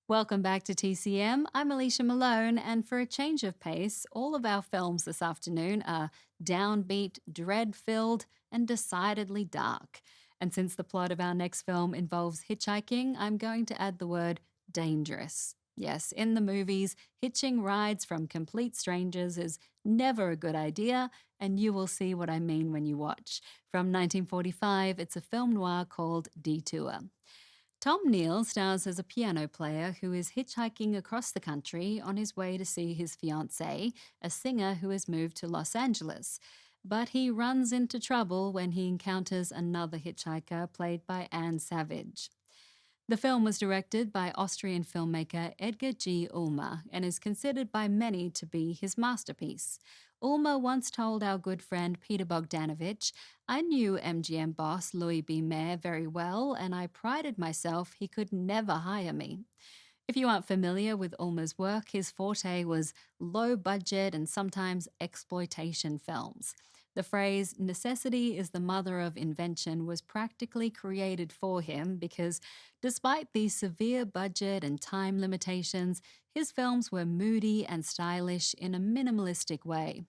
Welcome back to TCM. I'm Alicia Malone, and for a change of pace, all of our films this afternoon are downbeat, dread filled, and decidedly dark. And since the plot of our next film involves hitchhiking, I'm going to add the word dangerous. Yes, in the movies, hitching rides from complete strangers is never a good idea, and you will see what I mean when you watch. From 1945, it's a film noir called Detour. Tom Neal stars as a piano player who is hitchhiking across the country on his way to see his fiancée, a singer who has moved to Los Angeles. But he runs into trouble when he encounters another hitchhiker played by Anne Savage. The film was directed by Austrian filmmaker Edgar G. Ulmer and is considered by many to be his masterpiece. Ulmer once told our good friend Peter Bogdanovich, "I knew MGM boss Louis B. Mayer very well, and I prided myself he could never hire me." If you aren't familiar with Ulmer's work, his forte was low budget and sometimes exploitation films. The phrase, necessity is the mother of invention, was practically created for him because, despite the severe budget and time limitations, his films were moody and stylish in a minimalistic way.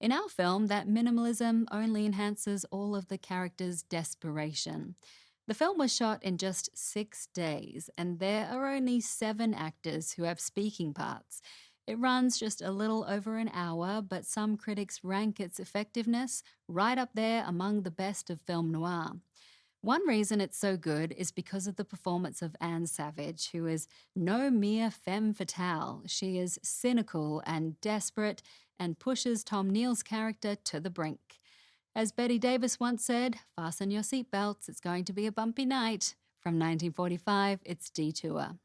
In our film, that minimalism only enhances all of the characters' desperation. The film was shot in just 6 days, and there are only 7 actors who have speaking parts. It runs just a little over an hour, but some critics rank its effectiveness right up there among the best of film noir. One reason it's so good is because of the performance of Anne Savage, who is no mere femme fatale. She is cynical and desperate and pushes Tom Neal's character to the brink. As Betty Davis once said, fasten your seatbelts, it's going to be a bumpy night. From 1945, it's Detour.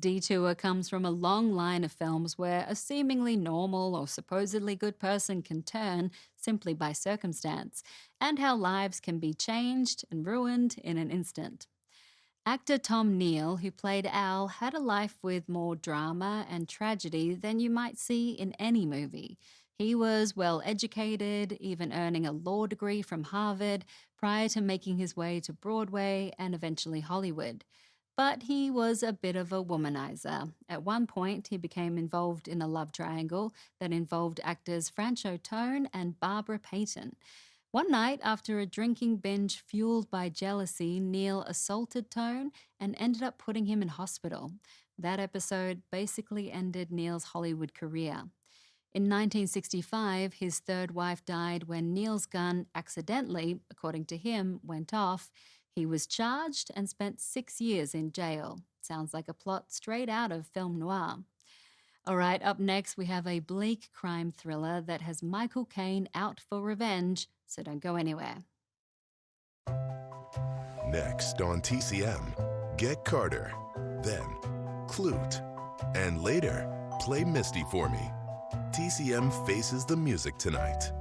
Detour comes from a long line of films where a seemingly normal or supposedly good person can turn simply by circumstance, and how lives can be changed and ruined in an instant. Actor Tom Neal, who played Al, had a life with more drama and tragedy than you might see in any movie. He was well educated, even earning a law degree from Harvard, prior to making his way to Broadway and eventually Hollywood. But he was a bit of a womanizer. At one point, he became involved in a love triangle that involved actors Francho Tone and Barbara Payton. One night, after a drinking binge fueled by jealousy, Neil assaulted Tone and ended up putting him in hospital. That episode basically ended Neil's Hollywood career. In 1965, his third wife died when Neil's gun accidentally, according to him, went off. He was charged and spent 6 years in jail. Sounds like a plot straight out of film noir. All right, up next we have a bleak crime thriller that has Michael Caine out for revenge, so don't go anywhere. Next on TCM, Get Carter, then Clute, and later, Play Misty for Me. TCM faces the music tonight.